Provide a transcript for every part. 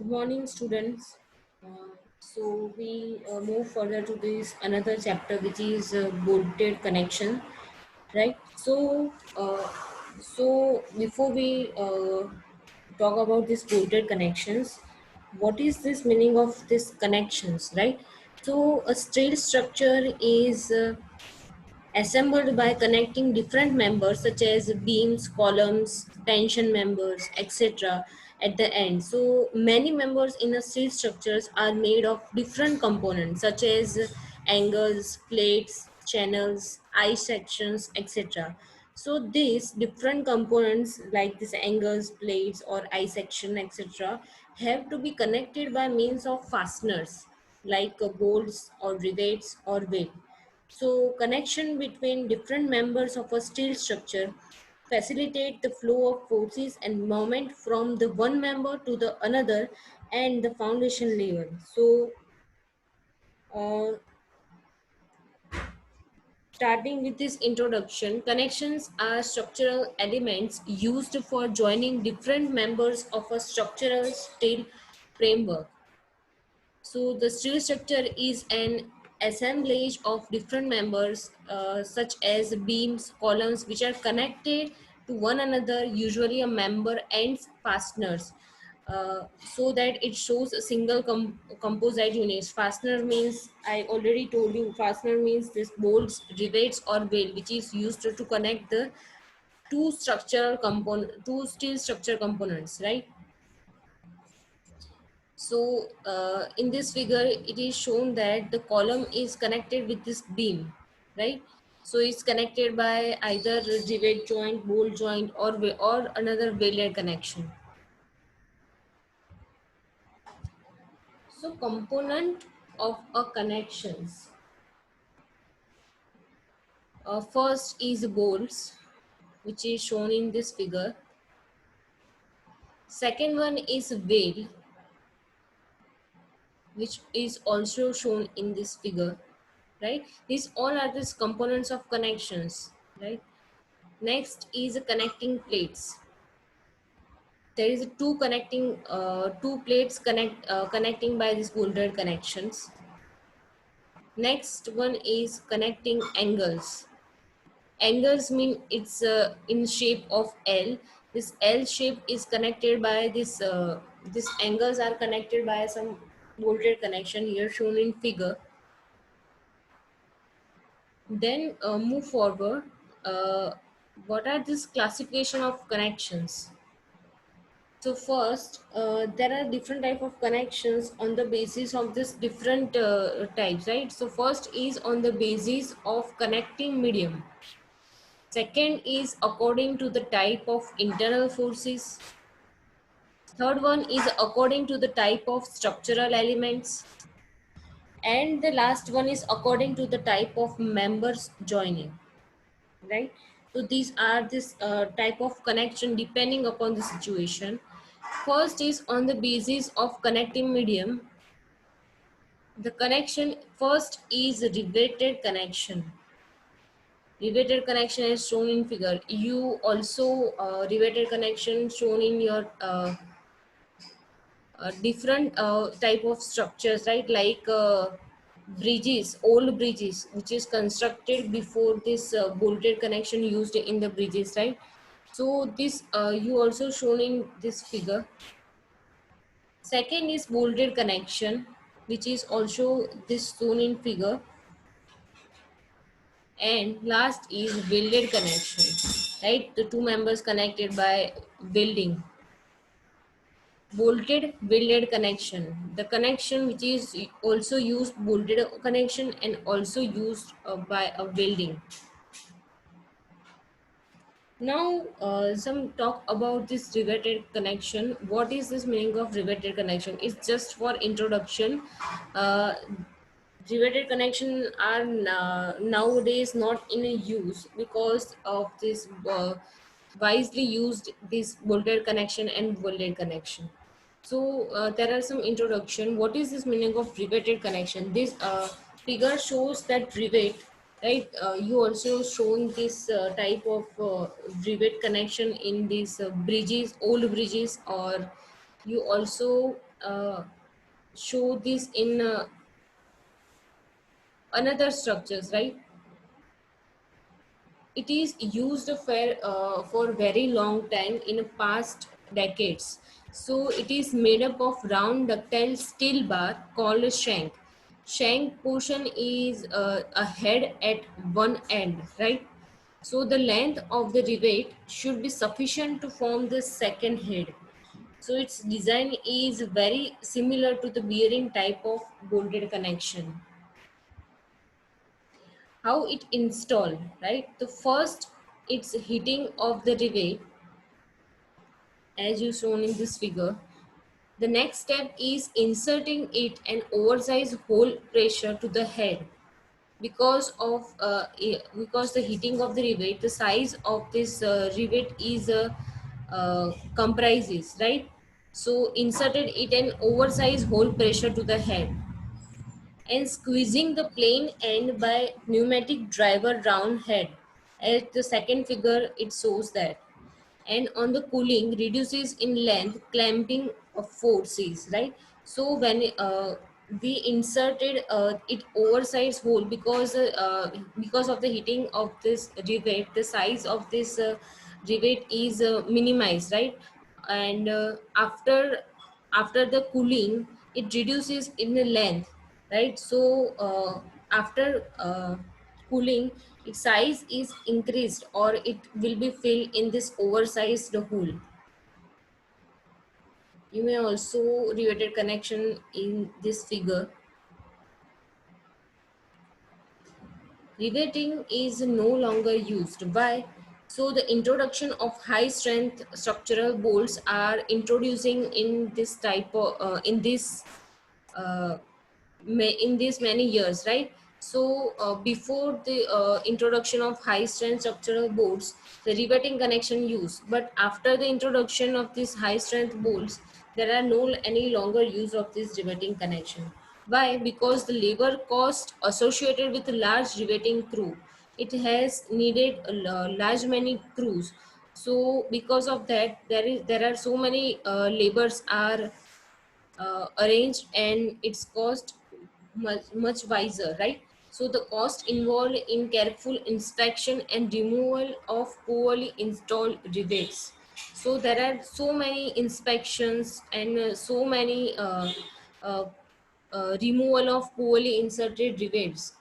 Good morning, students. So we move further to this another chapter, which is bolted connection, right? So before we talk about these bolted connections, what is this meaning of these connections, right? So a steel structure is assembled by connecting different members such as beams, columns, tension members, etc. at the end. So many members in a steel structures are made of different components such as angles, plates, channels, eye sections, etc. So these different components like these angles, plates or eye section, etc. have to be connected by means of fasteners like bolts or rivets or wheel. So connection between different members of a steel structure facilitate the flow of forces and moment from the one member to the another and the foundation level. So uh, starting with this introduction, connections are structural elements used for joining different members of a structural steel framework. So the steel structure is an assemblage of different members such as beams, columns which are connected to one another, usually a member and fasteners. So that it shows a single composite unit. Fastener means, I already told you, fastener means this bolts, rivets or wheel which is used to connect the two steel structure components, right? So in this figure, it is shown that the column is connected with this beam, right? So it's connected by either rivet joint, bolt joint, or another welded connection. So component of a connections. First is bolts, which is shown in this figure. Second one is wheel, which is also shown in this figure, right? These all are these components of connections, right? Next is connecting plates. There is two plates connecting by these bolted connections. Next one is connecting angles. Angles mean it's in shape of L. This L shape is connected by this angles are connected by some bolted connection here shown in figure. Then move forward. Uh, what are this classification of connections? So first, there are different type of connections on the basis of this different types, right? So first is on the basis of connecting medium. Second is according to the type of internal forces. Third one is according to the type of structural elements. And the last one is according to the type of members joining, right? So these are this type of connection depending upon the situation. First is on the basis of connecting medium. The connection first is riveted connection. Riveted connection is shown in figure. You also riveted connection shown in your different type of structures, right? Like bridges, old bridges, which is constructed before this bolted connection used in the bridges, right? So this you also shown in this figure. Second is bolted connection, which is also this shown in figure. And last is welded connection, right? The two members connected by welding. Bolted welded connection. The connection which is also used bolted connection and also used by a welding. Now, some talk about this riveted connection. What is this meaning of riveted connection? It's just for introduction. Uh, Riveted connection are nowadays not in a use because of this wisely used this bolted connection and welded connection. So there are some introduction. What is this meaning of riveted connection? This figure shows that rivet, right? You also shown this type of rivet connection in these bridges, old bridges, or you also uh, show this in another structures, right? It is used for very long time in past decades. So it is made up of round ductile steel bar called a shank. Shank portion is a head at one end, right? So the length of the rivet should be sufficient to form the second head. So its design is very similar to the bearing type of bolted connection. How it installed, right? The first, it's heating of the rivet as you shown in this figure. The next step is inserting it an oversized hole pressure to the head. Because the heating of the rivet, the size of this rivet is comprises, right? So inserted it an oversized hole pressure to the head and squeezing the plain end by pneumatic driver round head. At the second figure, it shows that. And on the cooling, reduces in length, clamping of forces, right? So when we inserted it oversized hole because of the heating of this rivet, the size of this rivet is minimized, right? And after the cooling, it reduces in the length, right? So after cooling, its size is increased or it will be filled in this oversized hole. You may also riveted connection in this figure. Riveting is no longer used. Why? So the introduction of high strength structural bolts are introducing in this type of uh, in these many years, right? So before the introduction of high strength structural bolts, the riveting connection used, but after the introduction of these high strength bolts, there are no any longer use of this riveting connection. Why? Because the labor cost associated with large riveting crew, it has needed a large many crews. So because of that, there are so many labors are arranged and its cost much wiser, right? So the cost involved in careful inspection and removal of poorly installed rivets. So there are so many inspections and so many uh, removal of poorly inserted rivets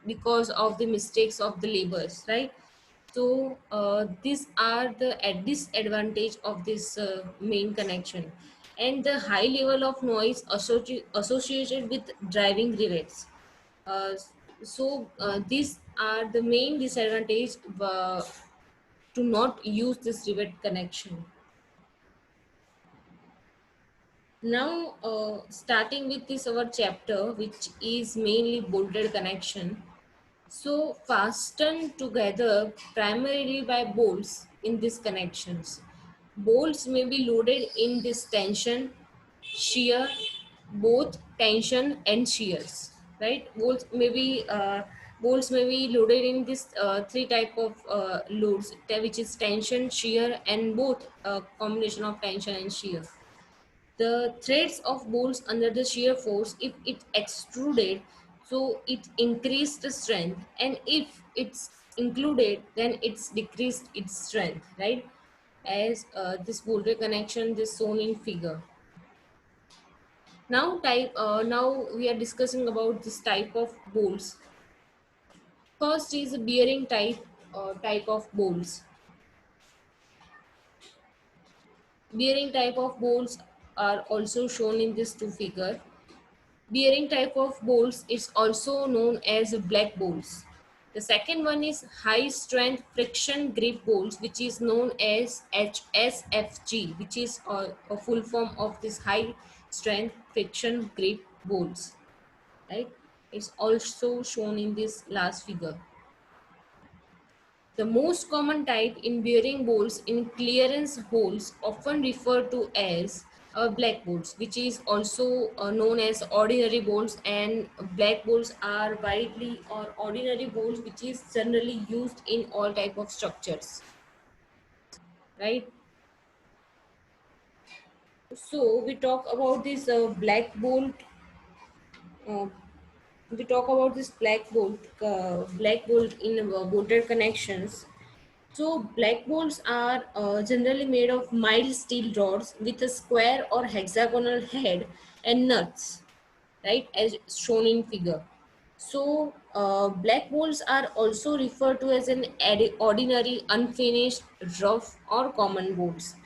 because of the mistakes of the laborers, right? So these are the disadvantage of this main connection and the high level of noise associated with driving rivets. Uh, so these are the main disadvantage to not use this rivet connection. Now, starting with this our chapter, which is mainly bolted connection. So fastened together primarily by bolts in these connections. Bolts may be loaded in this tension, shear, both tension and shears. Right? Bolts may be loaded in this three type of loads, which is tension, shear, and both combination of tension and shear. The threads of bolts under the shear force, if it extruded, so it increased the strength, and if it's included, then it's decreased its strength, right? As this bolted connection this shown in figure. Now we are discussing about this type of bolts. First is a bearing type of bolts. Bearing type of bolts are also shown in this two figure. Bearing type of bolts is also known as black bolts. The second one is high strength friction grip bolts, which is known as HSFG, which is a full form of this high strength friction grip bolts. Right? It's also shown in this last figure. The most common type in bearing bolts in clearance holes often referred to as black bolts, which is also known as ordinary bolts, and black bolts are widely or ordinary bolts which is generally used in all type of structures, right? So we talk about this black bolt. Uh, we talk about this black bolt in bolted connections. So black bolts are generally made of mild steel rods with a square or hexagonal head and nuts, right, as shown in figure. So black bolts are also referred to as an ordinary unfinished rough or common bolts.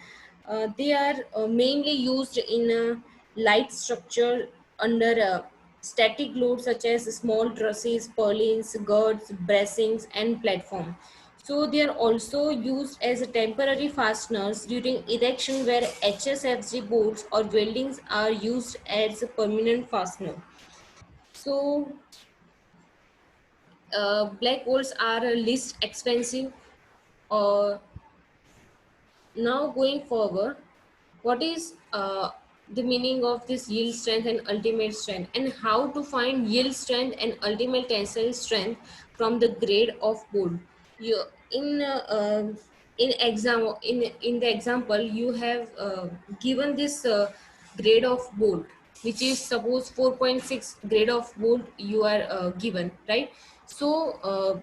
They are mainly used in a light structure under static loads such as small trusses, purlins, girds, bracings, and platform. So they are also used as a temporary fasteners during erection where HSFG bolts or weldings are used as a permanent fastener. So black bolts are least expensive. Now going forward, what is the meaning of this yield strength and ultimate strength, and how to find yield strength and ultimate tensile strength from the grade of bolt? You in in the example you have given this grade of bolt, which is suppose 4.6 grade of bolt you are given, right? So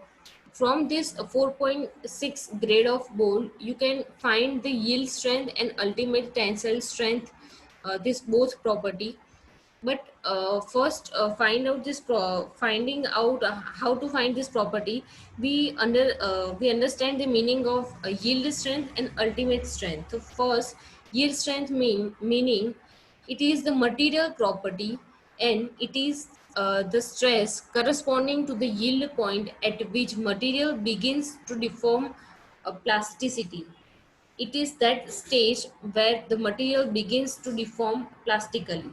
from this 4.6 grade of bolt you can find the yield strength and ultimate tensile strength, this both property. But first finding out how to find this property, we understand the meaning of yield strength and ultimate strength. So first, yield strength meaning it is the material property, and it is the stress corresponding to the yield point at which material begins to deform plasticity. It is that stage where the material begins to deform plastically.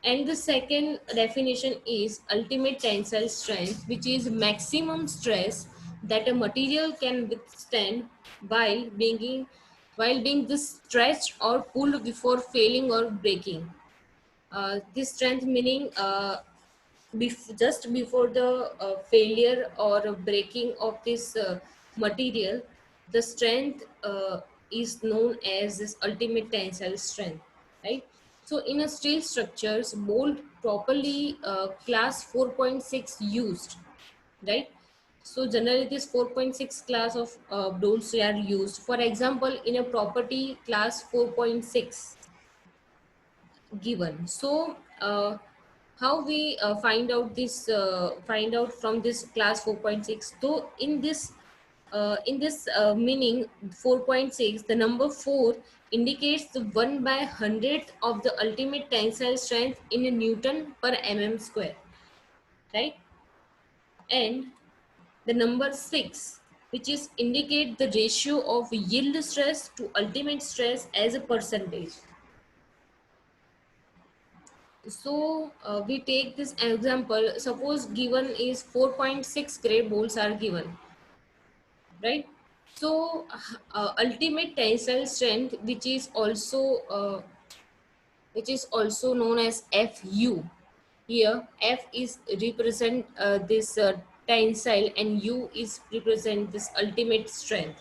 And the second definition is ultimate tensile strength, which is maximum stress that a material can withstand while being stretched or pulled before failing or breaking. This strength meaning just before the failure or breaking of this material, the strength is known as this ultimate tensile strength, right? So in a steel structures, bolt properly class 4.6 used, right? So generally this 4.6 class of bolts are used. For example, in a property class 4.6 given. So how we find out from this class 4.6? So in this meaning 4.6, the number 4 indicates the 1 by 100th of the ultimate tensile strength in a newton per mm square, right? And the number 6, which is indicate the ratio of yield stress to ultimate stress as a percentage. So we take this example, suppose given is 4.6 grade bolts are given, right? So ultimate tensile strength, which is also known as Fu. Here F is represent this tensile and U is represent this ultimate strength,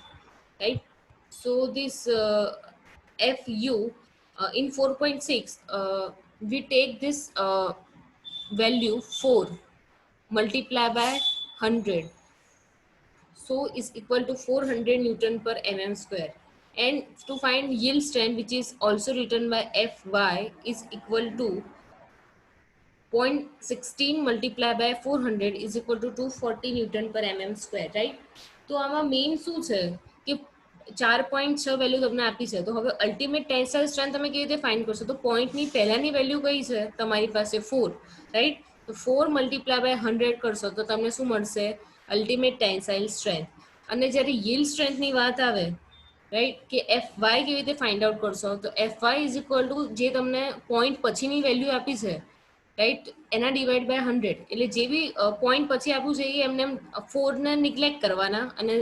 right? So this Fu in 4.6, we take this value 4 multiply by 100, so is equal to 400 newton per mm square. And to find yield strength, which is also written by Fy, is equal to 0.16 multiply by 400 is equal to 240 newton પર mm square, right? તો આમાં main શું છે કે 4.6 value તમને આપી છે, તો હવે અલ્ટિમેટ ટેન્સાઇલ સ્ટ્રેન્થ તમે કેવી રીતે ફાઇન્ડ કરશો? તો પોઈન્ટની પહેલાની વેલ્યુ કઈ છે તમારી પાસે? 4, રાઈટ? તો 4 મલ્ટીપ્લાય બાય 100 કરશો તો તમને શું મળશે? Ultimate tensile strength. અને જ્યારે yield સ્ટ્રેન્થની વાત આવે, રાઈટ, કે એફ વાય કેવી રીતે ફાઇન્ડ આઉટ કરશો? તો F Y is equal to જે તમને પોઈન્ટ પછીની વેલ્યુ આપી છે, રાઈટ, એના ડિવાઈડ બાય 100. એટલે જે બી પોઈન્ટ પછી આપ્યું છે એ એમને 4 ને નિગ્લેક્ટ કરવાના, અને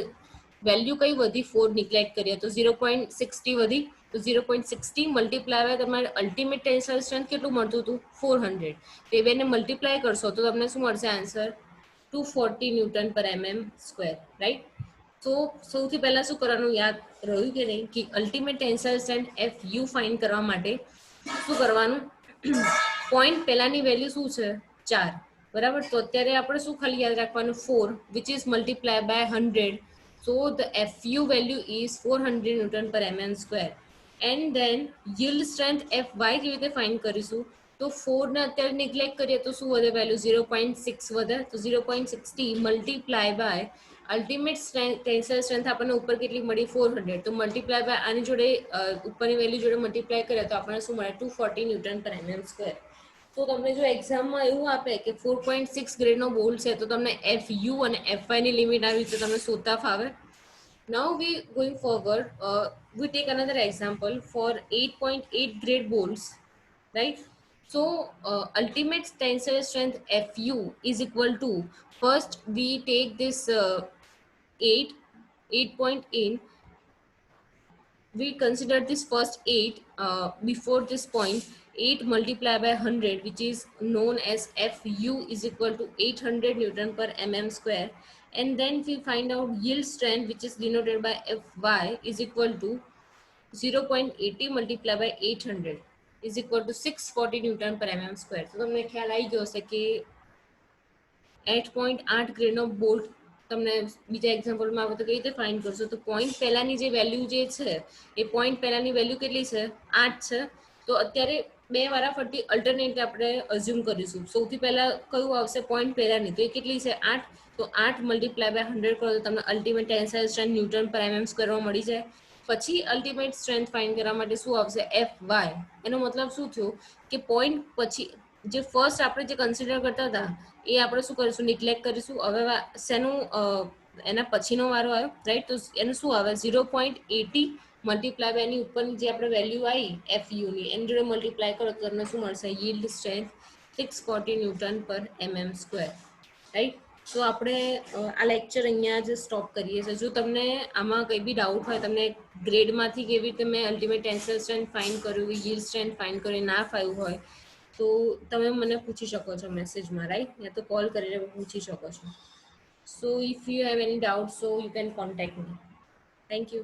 વેલ્યુ કઈ વધી? 4 નિગ્લેક્ટ કરીએ તો 0.60 વધી, તો 0.60 મલ્ટીપ્લાય બાય તમારે અલ્ટિમેટ ટેન્સાઇલ સ્ટ્રેન્થ કેટલું મળતું હતું? 400. તે બેને મલ્ટીપ્લાય કરશો તો તમને શું મળશે આન્સર? 240 ન્યૂટન પર mm સ્ક્વેર, રાઈટ? તો સૌથી પહેલા શું કરવાનું યાદ રહ્યું કે નહીં, કે ultimate tensile strength F U find કરવા માટે શું કરવાનું? પોઈન્ટ પહેલાની વેલ્યુ શું છે? 4, બરાબર. તો અત્યારે આપણે શું ખાલી યાદ રાખવાનું? 4 which is multiply by 100. So the FU value is 400 newton પર mm square. And then yield strength FY કેવી રીતે ફાઇન્ડ કરીશું? તો 4 ને અત્યારે નિગ્લેક્ટ કરીએ તો શું વધે વેલ્યુ? 0.6 વધે. તો 0.60 multiply by ultimate tensile strength આપણને ઉપર કેટલી મળી? 400. તો મલ્ટીપ્લાય બાય આની જોડે ઉપરની વેલ્યુ જોડે મલ્ટીપ્લાય કરીએ તો આપણને શું મળે? 240 ન્યૂટન પર mm સ્ક્વેર. તો તમને જો એક્ઝામમાં એવું આપે કે 4.6 ગ્રેડનો બોલ્ટ છે તો તમને FU અને FY ની લિમિટ આવી રીતે તમને શોધતા ફાવે. Now we going forward, we take another example for 8.8 grade bolts, right? So ultimate tensile strength FU is equal to, first we take this 8 8.8, we consider this first 8 before this point. 8 multiplied by 100, which is known as FU, is equal to 800 newton per mm square. And then we find out yield strength, which is denoted by Fy, is equal to 0.80 multiplied by 800 is equal to 640 newton per mm square. તો તમને ખ્યાલ આવી ગયો હશે કે 8.8 ગ્રેડનો bolt તમને બીજા એક્ઝામ્પલમાં આવે તો કઈ રીતે ફાઇન્ડ કરશો? તો પોઈન્ટ પહેલાની જે વેલ્યુ જે છે એ પોઈન્ટ પહેલાની વેલ્યુ કેટલી છે? 8 છે. તો અત્યારે બે વારાફરતી અલ્ટરનેટ આપણે અઝ્યુમ કરીશું. સૌથી પહેલા કયું આવશે? પોઈન્ટ પહેલાની. તો એ કેટલી છે? 8. તો 8 મલ્ટીપ્લાય બાય 100 કરો તો તમને અલ્ટિમેટ ટેન્સાઇલ સ્ટ્રેન્થ ન્યૂટન પર mm સ્ક્વેરમાં મળી જાય. પછી અલ્ટિમેટ સ્ટ્રેન્થ ફાઇન્ડ કરવા માટે શું આવશે? FY. એનો મતલબ શું થયો કે પોઈન્ટ પછી જે ફર્સ્ટ આપણે જે કન્સિડર કરતા હતા એ આપણે શું કરીશું? નિગ્લેક્ટ કરીશું. હવે શેનું એના પછીનો વારો આવ્યો, રાઈટ? તો એનું શું આવે? 0.80 મલ્ટીપ્લાય બાય એની ઉપરની જે આપણે વેલ્યુ આવી FUની એની જોડે મલ્ટીપ્લાય કરો તો તમને શું મળશે? yield strength 640 ન્યૂટન પર mm સ્ક્વેર, રાઈટ? તો આપણે આ લેક્ચર અહીંયા જ સ્ટોપ કરીએ છીએ. જો તમને આમાં કંઈ બી ડાઉટ હોય, તમને ગ્રેડમાંથી કેવી રીતે મેં અલ્ટિમેટ ટેન્સાઇલ સ્ટ્રેન્થ ફાઇન્ડ કર્યું, yield strength ફાઇન્ડ કર્યું ના ફાવ્યું હોય તો તમે મને પૂછી શકો છો મેસેજમાં, રાઈટ? યા તો કોલ કરીને પૂછી શકો છો. સો if you have any doubt so you can contact me. Thank you.